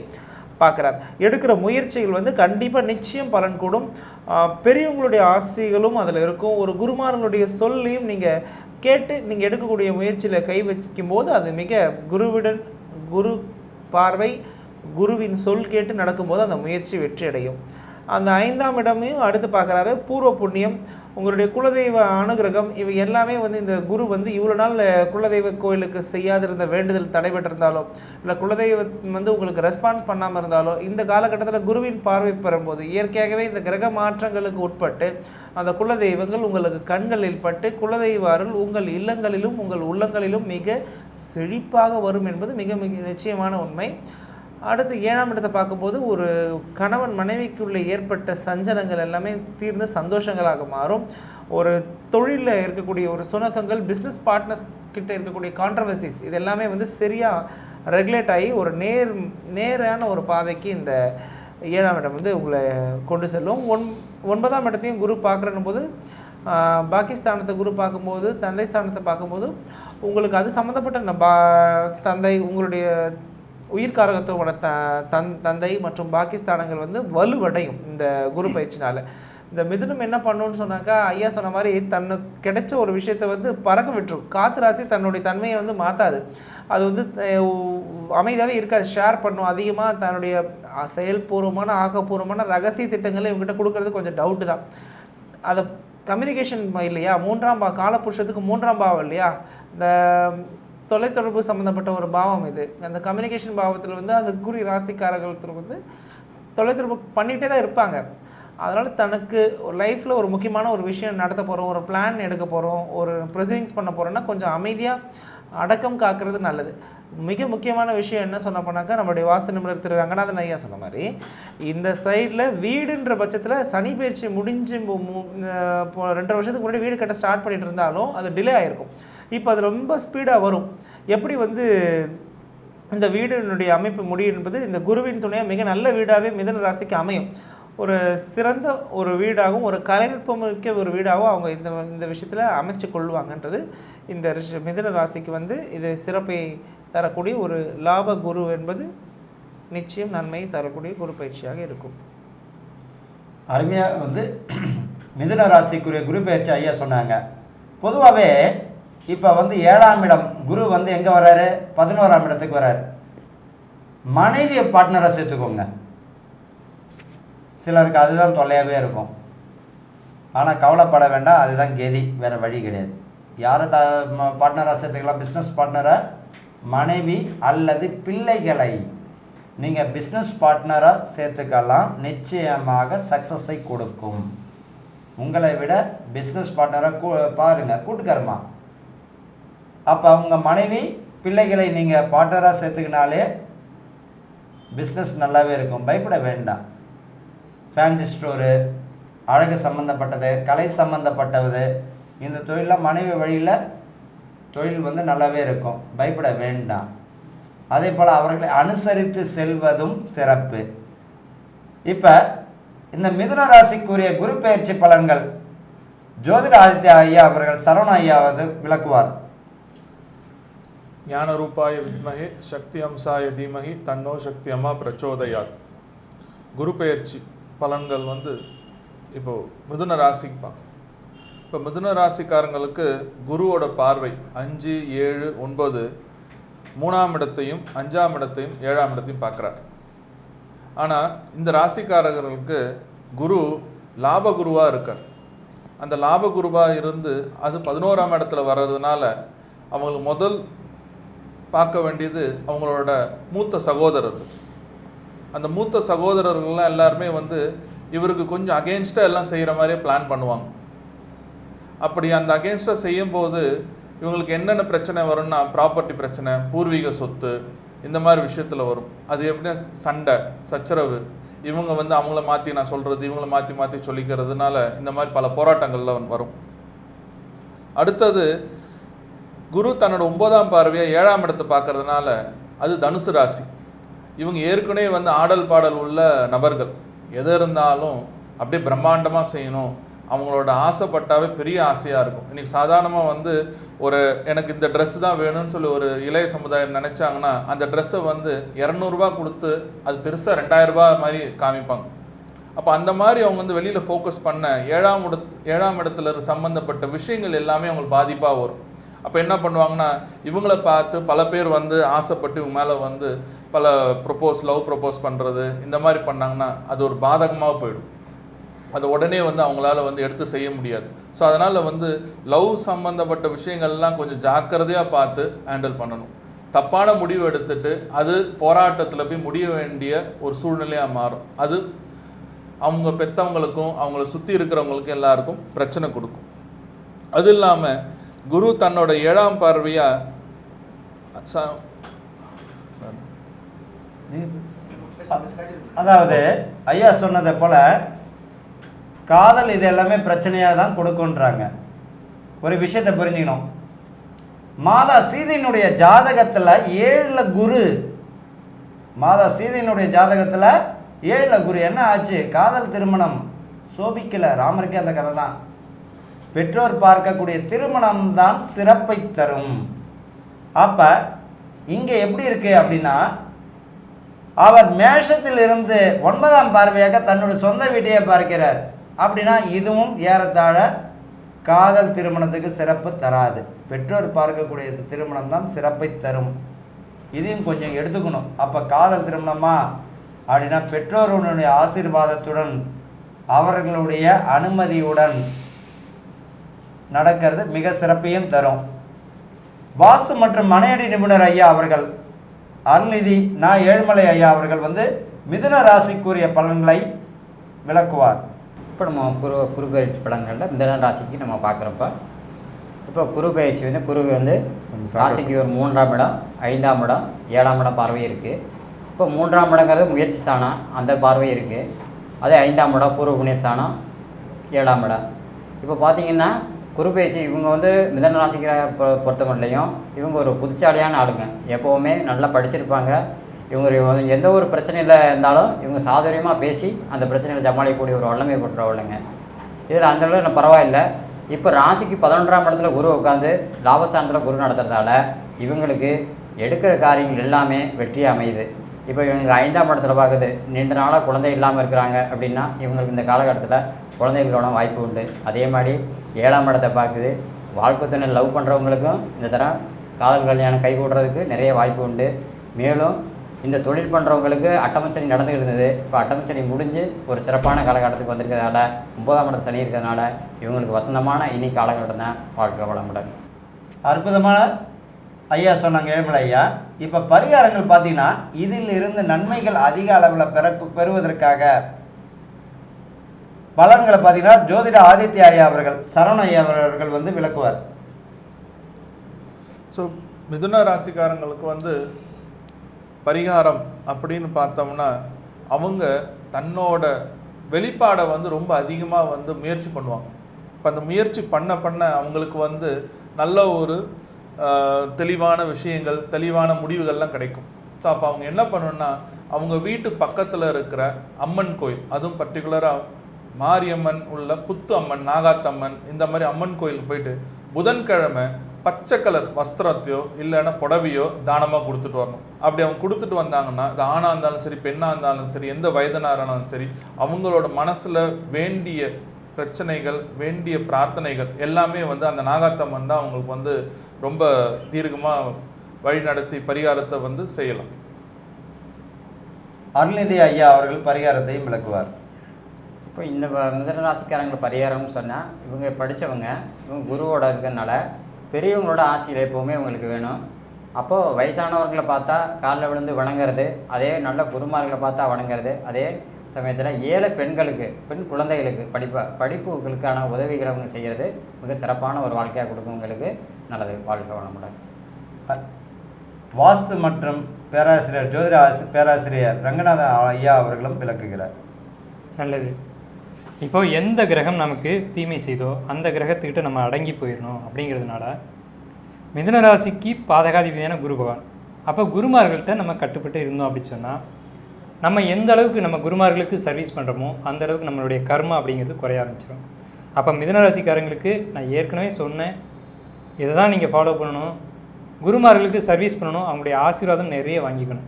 [SPEAKER 3] பார்க்குறார். எடுக்கிற முயற்சிகள் வந்து கண்டிப்பாக நிச்சயம் பலன் கூடும். பெரியவங்களுடைய ஆசைகளும் அதில் இருக்கும். ஒரு குருமார்களுடைய சொல்லையும் நீங்கள் கேட்டு நீங்கள் எடுக்கக்கூடிய முயற்சியில் கை வைக்கும்போது அது மிக குரு பார்வை, குருவின் சொல் கேட்டு நடக்கும்போது அந்த முயற்சி வெற்றி அடையும். அந்த 5ஆம் இடமையும் அடுத்து பார்க்குறாரு. பூர்வ புண்ணியம், உங்களுடைய குலதெய்வ அனுகிரகம், இவை எல்லாமே வந்து இந்த குரு வந்து இவ்வளோ நாள் குலதெய்வ கோயிலுக்கு செய்யாதிருந்த வேண்டுதல் தடைபட்டிருந்தாலோ, இல்லை குலதெய்வம் வந்து உங்களுக்கு ரெஸ்பான்ஸ் பண்ணாமல் இருந்தாலோ, இந்த காலகட்டத்தில் குருவின் பார்வை பெறும்போது இயற்கையாகவே இந்த கிரக மாற்றங்களுக்கு உட்பட்டு அந்த குலதெய்வங்கள் உங்களுக்கு கண்களில் பட்டு குலதெய்வ அருள் உங்கள் இல்லங்களிலும் உங்கள் உள்ளங்களிலும் மிக செழிப்பாக வரும் என்பது மிக மிக நிச்சயமான உண்மை. அடுத்து 7ஆம் இடத்தை பார்க்கும்போது ஒரு கணவன் மனைவிக்குள்ளே ஏற்பட்ட சஞ்சலங்கள் எல்லாமே தீர்ந்து சந்தோஷங்களாக மாறும். ஒரு தொழிலில் இருக்கக்கூடிய ஒரு சுணக்கங்கள், பிஸ்னஸ் பார்ட்னர்ஸ் கிட்ட இருக்கக்கூடிய கான்ட்ரவர்சிஸ், இது எல்லாமே வந்து சரியாக ரெகுலேட் ஆகி ஒரு நேரான ஒரு பாதைக்கு இந்த 7ஆம் இடம் வந்து உங்களை கொண்டு செல்லும். 9ஆம் இடத்தையும் குரு பார்க்குறன்னும் போது பாகிஸ்தானத்தை குரு பார்க்கும்போது, தந்தை ஸ்தானத்தை பார்க்கும்போது உங்களுக்கு அது சம்மந்தப்பட்ட தந்தை, உங்களுடைய உயிர்காரகத்துவமான தந்தை மற்றும் பாகிஸ்தானங்கள் வந்து வலுவடையும் இந்த குரு பயிற்சினால். இந்த மிதுனம் என்ன பண்ணணும்னு சொன்னாக்கா, ஐயா சொன்ன மாதிரி தன்னுக்கு கிடைச்ச ஒரு விஷயத்தை வந்து பறக்க விட்டுரும். காத்து ராசி தன்னுடைய தன்மையை வந்து மாற்றாது, அது வந்து அமைதியாகவே இருக்காது, ஷேர் பண்ணும். அதிகமாக தன்னுடைய செயல்பூர்வமான ஆக்கப்பூர்வமான ரகசிய திட்டங்களை இவங்ககிட்ட கொடுக்கறது கொஞ்சம் டவுட்டு தான். அதை கம்யூனிகேஷன் இல்லையா, 3ஆம் காலபுருஷத்துக்கு 3ஆம் பாவம் இல்லையா, இந்த தொலைத்தொடர்பு சம்மந்தப்பட்ட ஒரு பாவம் இது. அந்த கம்யூனிகேஷன் பாவத்தில் வந்து அது குரு ராசிக்காரர்கள் வந்து தொலைத்தொடர்பு பண்ணிகிட்டே தான் இருப்பாங்க. அதனால் தனக்கு ஒரு லைஃப்பில் ஒரு முக்கியமான ஒரு விஷயம் நடத்த போகிறோம், ஒரு பிளான் எடுக்க போகிறோம், ஒரு ப்ரொசீடிங்ஸ் பண்ண போகிறோன்னா கொஞ்சம் அமைதியாக அடக்கம் காக்கிறது நல்லது. மிக முக்கியமான விஷயம் என்ன சொன்ன போனாக்கா, நம்மளுடைய வாஸ்து நிபுணர் திரு ரங்கநாதன் ஐயா சொன்ன மாதிரி இந்த சைடில் வீடுன்ற பட்சத்தில் சனி பயிற்சி முடிஞ்சு 2 வருஷத்துக்கு முன்னாடி வீடு கட்ட ஸ்டார்ட் பண்ணிட்டு இருந்தாலும் அது டிலே ஆகிருக்கும். இப்போ அது ரொம்ப ஸ்பீடாக வரும். எப்படி வந்து இந்த வீடினுடைய அமைப்பு முடியும் என்பது இந்த குருவின் துணையாக மிக நல்ல வீடாகவே மிதுன ராசிக்கு அமையும். ஒரு சிறந்த ஒரு வீடாகவும் ஒரு கலைநுட்பமிக்க ஒரு வீடாகவும் அவங்க இந்த விஷயத்தில் அமைச்சு கொள்வாங்கன்றது இந்த மிதுன ராசிக்கு வந்து இது சிறப்பை தரக்கூடிய ஒரு லாப குரு என்பது நிச்சயம் நன்மையை தரக்கூடிய குரு பயிற்சியாக இருக்கும்.
[SPEAKER 1] அருமையாக வந்து மிதுன ராசிக்குரிய குரு பயிற்சி ஐயா சொன்னாங்க. பொதுவாகவே இப்போ வந்து 7ஆம் இடம் குரு வந்து எங்கே வர்றாரு, 11ஆம் இடத்துக்கு வர்றாரு. மனைவியை பார்ட்னராக சேர்த்துக்கோங்க. சிலருக்கு அதுதான் தொல்லையாகவே இருக்கும். ஆனால் கவலைப்பட வேண்டாம், அதுதான் கெதி, வேறு வழி கிடையாது. யாரை பார்ட்னராக சேர்த்துக்கலாம்? பிஸ்னஸ் பார்ட்னரை, மனைவி அல்லது பிள்ளைகளை நீங்கள் பிஸ்னஸ் பார்ட்னராக சேர்த்துக்கலாம். நிச்சயமாக சக்ஸஸை கொடுக்கும். உங்களை விட பிஸ்னஸ் பார்ட்னராக பாருங்கள், கூட்டுக்கர்மா. அப்போ உங்கள் மனைவி பிள்ளைகளை நீங்கள் பார்ட்னராக சேர்த்துக்கினாலே பிஸ்னஸ் நல்லாவே இருக்கும். பயப்பட வேண்டாம். ஃபேன்சி ஸ்டோரு, அழகு சம்மந்தப்பட்டது, கலை சம்மந்தப்பட்டது, இந்த தொழிலெலாம் மனைவி வழியில் தொழில் வந்து நல்லாவே இருக்கும். பயப்பட வேண்டாம். அதே போல் அவர்களை அனுசரித்து செல்வதும் சிறப்பு. இப்போ இந்த மிதுன ராசிக்குரிய குரு பயிற்சி பலன்கள் ஜோதிட ஆதித்ய ஐயா அவர்கள் சரவண ஐயாவது விளக்குவார்.
[SPEAKER 4] ஞான ரூபாய வித்மஹே சக்தி அம்சாய தீமஹி தன்னோ சக்தி அம்மா பிரச்சோதயாத். குரு பெயர்ச்சி பலன்கள் வந்து இப்போது மிதுன ராசிக்கு பார்க்கும். இப்போ மிதுன ராசிக்காரங்களுக்கு குருவோட பார்வை 5, 7, 9 3ஆம் இடத்தையும் 5ஆம் இடத்தையும் 7ஆம் இடத்தையும் பார்க்குறார். ஆனால் இந்த ராசிக்காரர்களுக்கு குரு லாபகுருவாக இருக்கார். அந்த லாபகுருவாக இருந்து அது 11ஆம் இடத்துல வர்றதுனால அவங்களுக்கு முதல் பார்க்க வேண்டியது அவங்களோட மூத்த சகோதரர்கள். அந்த மூத்த சகோதரர்கள்லாம் எல்லாருமே வந்து இவருக்கு கொஞ்சம் அகெயின்ஸ்டாக எல்லாம் செய்கிற மாதிரியே பிளான் பண்ணுவாங்க. அப்படி அந்த அகெயின்ஸ்டாக செய்யும்போது இவங்களுக்கு என்னென்ன பிரச்சனை வரும்னா, ப்ராப்பர்ட்டி பிரச்சனை, பூர்வீக சொத்து, இந்த மாதிரி விஷயத்தில் வரும். அது எப்படின்னா சண்டை, சச்சரவு, இவங்க வந்து அவங்கள மாற்றி நான் சொல்கிறது, இவங்கள மாற்றி மாற்றி சொல்லிக்கிறதுனால இந்த மாதிரி பல போராட்டங்கள்லாம் வரும். அடுத்தது குரு தன்னோட 9ஆம் பார்வையை 7ஆம் இடத்தை பார்க்கறதுனால அது தனுசு ராசி. இவங்க ஏற்கனவே வந்து ஆடல் பாடல் உள்ள நபர்கள், எது இருந்தாலும் அப்படியே பிரம்மாண்டமாக செய்யணும், அவங்களோட ஆசைப்பட்டாவே பெரிய ஆசையாக இருக்கும். இன்றைக்கி சாதாரணமாக வந்து ஒரு எனக்கு இந்த ட்ரெஸ் தான் வேணும்னு சொல்லி ஒரு இளைய சமுதாயம் நினச்சாங்கன்னா அந்த ட்ரெஸ்ஸை வந்து 200 கொடுத்து அது பெருசாக 2000 மாதிரி காமிப்பாங்க. அப்போ அந்த மாதிரி அவங்க வந்து வெளியில் ஃபோக்கஸ் பண்ண ஏழாம் இடத்துல சம்மந்தப்பட்ட விஷயங்கள் எல்லாமே அவங்களுக்கு பாதிப்பாக வரும். அப்போ என்ன பண்ணுவாங்கன்னா, இவங்கள பார்த்து பல பேர் வந்து ஆசைப்பட்டு இவங்க மேலே வந்து பல லவ் ப்ரப்போஸ் பண்ணுறது இந்த மாதிரி பண்ணாங்கன்னா அது ஒரு பாதகமாக போயிடும். அதை உடனே வந்து அவங்களால வந்து எடுத்து செய்ய முடியாது. ஸோ அதனால் வந்து லவ் சம்மந்தப்பட்ட விஷயங்கள்லாம் கொஞ்சம் ஜாக்கிரதையாக பார்த்து ஹேண்டில் பண்ணணும். தப்பான முடிவு எடுத்துட்டு அது போராட்டத்தில் போய் முடிய வேண்டிய ஒரு சூழ்நிலையாக மாறும். அது அவங்க பெற்றவங்களுக்கும் அவங்கள சுற்றி இருக்கிறவங்களுக்கும் எல்லாருக்கும் பிரச்சனை கொடுக்கும். அது இல்லாமல் குரு தன்னோட 7ஆம் பார்வையாக
[SPEAKER 1] அதாவது ஐயா சொன்னதை போல் காதல் இது எல்லாமே பிரச்சனையாக தான் கொடுக்குன்றாங்க. ஒரு விஷயத்தை புரிஞ்சுக்கணும். மாதா சீதையினுடைய ஜாதகத்தில் 7 குரு, மாதா சீதையினுடைய ஜாதகத்தில் 7 குரு என்ன ஆச்சு? காதல் திருமணம் சோபிக்கலை. ராமருக்கே அந்த கதை தான். பெற்றோர் பார்க்கக்கூடிய திருமணம் தான் சிறப்பை தரும். அப்போ இங்கே எப்படி இருக்குது அப்படின்னா, அவர் மேஷத்தில் இருந்து 9ஆம் பார்வையாக தன்னுடைய சொந்த வீட்டையே பார்க்கிறார். அப்படின்னா இதுவும் ஏறத்தாழ காதல் திருமணத்துக்கு சிறப்பு தராது. பெற்றோர் பார்க்கக்கூடிய திருமணம் தான் சிறப்பை தரும். இதையும் கொஞ்சம் எடுத்துக்கணும். அப்போ காதல் திருமணமா அப்படின்னா பெற்றோருடைய ஆசீர்வாதத்துடன் அவர்களுடைய அனுமதியுடன் நடக்கிறது மிக சிறப்பையும் தரும். வாஸ்து மற்றும் மனையடி நிபுணர் ஐயா அவர்கள், அருள்நிதி நான் ஏழுமலை ஐயா அவர்கள் வந்து மிதுன ராசிக்குரிய பலன்களை விளக்குவார்.
[SPEAKER 5] இப்போ நம்ம குரு பயிற்சி பலன்களில் மிதுன ராசிக்கு நம்ம பார்க்குறப்ப, இப்போ குரு பயிற்சி வந்து குரு வந்து ராசிக்கு ஒரு 3ஆம் இடம், 5ஆம் இடம், 7ஆம் இடம் பார்வை இருக்குது. இப்போ 3ஆம் இடங்கிறது முயற்சி ஸ்தானம், அந்த பார்வை இருக்குது. அதே 5ஆம் இடம் பூர்வ புண்ணிய ஸ்தானம், 7ஆம் இடம். இப்போ பார்த்தீங்கன்னா குரு பயிற்சி இவங்க வந்து மிதுன ராசிக்கிற பொறுத்த மட்டும் இவங்க ஒரு புத்திசாலியான ஆளுங்க. எப்போவுமே நல்லா படிச்சிருப்பாங்க. இவங்க எந்த ஒரு பிரச்சனையில் இருந்தாலும் இவங்க சாதுரியமாக பேசி அந்த பிரச்சனையில் சமாளிக்கக்கூடிய ஒரு வல்லமை பெற்றவங்க. இதில் அந்தளவு பரவாயில்லை. இப்போ ராசிக்கு 11ஆம் இடத்துல குரு உட்காந்து லாபஸ்தானத்தில் குரு நடத்துறதால இவங்களுக்கு எடுக்கிற காரியங்கள் எல்லாமே வெற்றி அமையுது. இப்போ இவங்க 5ஆம் இடத்துல பார்க்குது, நீண்ட நாளாக குழந்தை இல்லாமல் இருக்கிறாங்க அப்படின்னா இவங்களுக்கு இந்த காலகட்டத்தில் குழந்தைகளோட வாய்ப்பு உண்டு. அதே மாதிரி 7ஆம் இடத்தை பார்க்குது, வாழ்க்கை துணை லவ் பண்ணுறவங்களுக்கும் இந்த தரம் காதல் கல்யாணம் கைகூடுறதுக்கு நிறைய வாய்ப்பு உண்டு. மேலும் இந்த தொழில் பண்ணுறவங்களுக்கு அட்டமச்சனி நடந்துகிட்டு இருந்தது, இப்போ அட்டமச்சனி முடிஞ்சு ஒரு சிறப்பான காலகட்டத்துக்கு வந்திருக்கிறதால 9ஆம் இடத்து சனி இருக்கிறதுனால இவங்களுக்கு வசந்தமான இனி காலகட்டம் தான் வாழ்க்கை வளமுடன்.
[SPEAKER 1] அற்புதமான ஐயா சொன்னாங்க ஏழுமலை ஐயா. இப்போ பரிகாரங்கள் பார்த்தீங்கன்னா இதில் இருந்து நன்மைகள் அதிக அளவில் பெறுவதற்காக பலன்களை பார்த்தீங்கன்னா ஜோதிட ஆதித்ய ஐயா அவர்கள், சரவண ஐயா அவர்கள் வந்து விளக்குவார்.
[SPEAKER 4] ஸோ மிதுன ராசிக்காரங்களுக்கு வந்து பரிகாரம் அப்படின்னு பார்த்தோம்னா அவங்க தன்னோட வெளிப்பாடை வந்து ரொம்ப அதிகமாக வந்து முயற்சி பண்ணுவாங்க. இப்போ அந்த முயற்சி பண்ண அவங்களுக்கு வந்து நல்ல ஒரு தெளிவான விஷயங்கள், தெளிவான முடிவுகள்லாம் கிடைக்கும். ஸோ அப்போ அவங்க என்ன பண்ணணும்னா, அவங்க வீட்டு பக்கத்தில் இருக்கிற அம்மன் கோயில், அதுவும் பர்டிகுலராக மாரியம்மன் உள்ள புத்து அம்மன், நாகாத்தம்மன், இந்த மாதிரி அம்மன் கோயிலுக்கு போயிட்டு புதன்கிழமை பச்சை கலர் வஸ்திரத்தையோ இல்லைன்னா புடவையோ தானமாக கொடுத்துட்டு வரணும். அப்படி அவங்க கொடுத்துட்டு வந்தாங்கன்னா, இது ஆணாக இருந்தாலும் சரி, பெண்ணாக இருந்தாலும் சரி, எந்த வயதினரானாலும் சரி, அவங்களோட மனசில் வேண்டிய பிரச்சனைகள், வேண்டிய பிரார்த்தனைகள் எல்லாமே வந்து அந்த நாகாத்தம்மன் தான் அவங்களுக்கு வந்து ரொம்ப தீர்க்கமாக வழி நடத்தி பரிகாரத்தை வந்து செய்யலாம்.
[SPEAKER 1] அருள்நிதி ஐயா அவர்கள் பரிகாரத்தையும் விளக்குவார்.
[SPEAKER 5] இப்போ இந்த மிதுன ராசிக்காரங்களுக்கு பரிகாரம்னு சொன்னால், இவங்க படித்தவங்க, இவங்க குருவோட இருக்கிறதுனால பெரியவங்களோட ஆசையில் எப்போவுமே இவங்களுக்கு வேணும். அப்போது வயசானவர்களை பார்த்தா காலில் விழுந்து வணங்குறது, அதே நல்ல குருமார்களை பார்த்தா வணங்குறது, அதே சமயத்தில் ஏழை பெண்களுக்கு, பெண் குழந்தைகளுக்கு படிப்புகளுக்கான உதவிகளை அவங்க செய்கிறது மிக சிறப்பான ஒரு வாழ்க்கையாக கொடுக்கவங்களுக்கு நல்லது. வாழ்க்கை வளமுடன்.
[SPEAKER 1] வாஸ்து மற்றும் பேராசிரியர் ஜோதிட பேராசிரியர் ரங்கநாத ஐயா அவர்களும் விளக்குகிறார்.
[SPEAKER 2] நல்லது. இப்போது எந்த கிரகம் நமக்கு தீமை செய்தோ அந்த கிரகத்துக்கிட்ட நம்ம அடங்கி போயிடணும். அப்படிங்கிறதுனால மிதுன ராசிக்கு பாதகாதிபதியான குரு பகவான், அப்போ குருமார்கள்ட்ட நம்ம கட்டுப்பட்டு இருந்தோம் அப்படின்னு சொன்னால் நம்ம எந்த அளவுக்கு நம்ம குருமார்களுக்கு சர்வீஸ் பண்ணுறோமோ அந்த அளவுக்கு நம்மளுடைய கர்மா அப்படிங்கிறது குறைய ஆரம்பிச்சிடும். அப்போ மிதுனராசிக்காரங்களுக்கு நான் ஏற்கனவே சொன்னேன், இதை தான் நீங்கள் ஃபாலோ பண்ணணும். குருமார்களுக்கு சர்வீஸ் பண்ணணும், அவங்களுடைய ஆசீர்வாதம் நிறைய வாங்கிக்கணும்.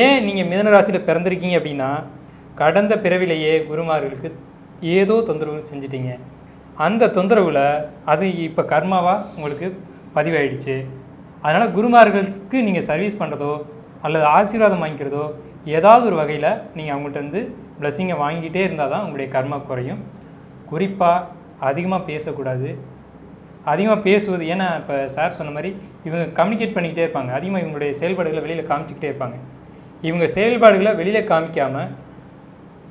[SPEAKER 2] ஏன் நீங்கள் மிதுனராசியில் பிறந்திருக்கீங்க அப்படின்னா கடந்த பிறவிலேயே குருமார்களுக்கு ஏதோ தொந்தரவுகள் செஞ்சிட்டீங்க. அந்த தொந்தரவில் அது இப்போ கர்மாவாக உங்களுக்கு பதிவாயிடுச்சு. அதனால் குருமார்களுக்கு நீங்கள் சர்வீஸ் பண்ணுறதோ அல்லது ஆசீர்வாதம் வாங்கிக்கிறதோ ஏதாவது ஒரு வகையில் நீங்கள் அவங்கள்ட்ட வந்து பிளஸ்ஸிங்கை வாங்கிக்கிட்டே இருந்தால் தான் உங்களுடைய கர்மா குறையும். குறிப்பாக அதிகமாக பேசக்கூடாது. அதிகமாக பேசுவது, ஏன்னா இப்போ சார் சொன்ன மாதிரி இவங்க கம்யூனிகேட் பண்ணிக்கிட்டே இருப்பாங்க. அதிகமாக இவங்களுடைய செயல்பாடுகளை வெளியில் காமிச்சிக்கிட்டே இருப்பாங்க. இவங்க செயல்பாடுகளை வெளியில் காமிக்காமல்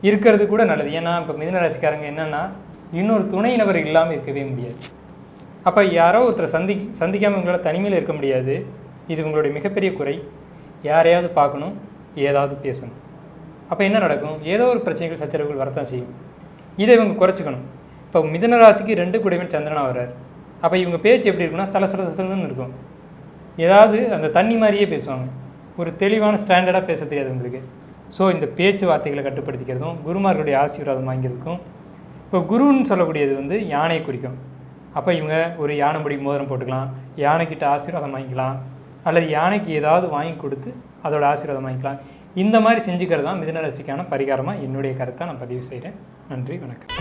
[SPEAKER 2] இருக்கிறது கூட நல்லது. ஏன்னா இப்போ மிதுனராசிக்காரங்க என்னென்னா இன்னொரு துணை நபர் இல்லாமல் இருக்கவே முடியாது. அப்போ யாரோ ஒருத்தரை சந்திக்காமல் இவங்களால் தனிமையில் இருக்க முடியாது. இது உங்களுடைய மிகப்பெரிய குறை. யாரையாவது பார்க்கணும், ஏதாவது பேசணும். அப்போ என்ன நடக்கும்? ஏதோ ஒரு பிரச்சனைகள் சச்சரவுகள் வரத்தான் செய்யும். இதை இவங்க குறைச்சிக்கணும். இப்போ மிதுனராசிக்கு 2 கூடவன் சந்திரனாக வர்றார். அப்போ இவங்க பேச்சு எப்படி இருக்குன்னா சலசலன்னு இருக்கும். ஏதாவது அந்த தண்ணி மாதிரியே பேசுவாங்க. ஒரு தெளிவான ஸ்டாண்டர்டாக பேச தெரியாது உங்களுக்கு. ஸோ இந்த பேச்சுவார்த்தைகளை கட்டுப்படுத்திக்கிறதும் குருமார்களுடைய ஆசீர்வாதம் வாங்கிறதுக்கும், இப்போ குருன்னு சொல்லக்கூடியது வந்து யானையை குறிக்கும். அப்போ இவங்க ஒரு யானை முடி மோதிரம் போட்டுக்கலாம், யானைக்கிட்ட ஆசீர்வாதம் வாங்கிக்கலாம், அல்லது யானைக்கு ஏதாவது வாங்கி கொடுத்து அதோட ஆசீர்வாதம் வாங்கிக்கலாம். இந்த மாதிரி செஞ்சுக்கிறது தான் மிதுனராசிக்கான பரிகாரமாக என்னுடைய கருத்தை நான் பதிவு செய்கிறேன். நன்றி, வணக்கம்.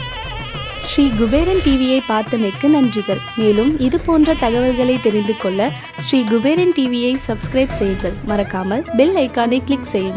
[SPEAKER 6] ஸ்ரீ குபேரன் டிவியை பார்த்தமைக்கு நன்றிகள். மேலும் இது போன்ற தகவல்களை தெரிந்து கொள்ள ஸ்ரீ குபேரன் டிவியை சப்ஸ்கிரைப் செய்யுங்கள். மறக்காமல் பெல் ஐக்கானை கிளிக் செய்யுங்கள்.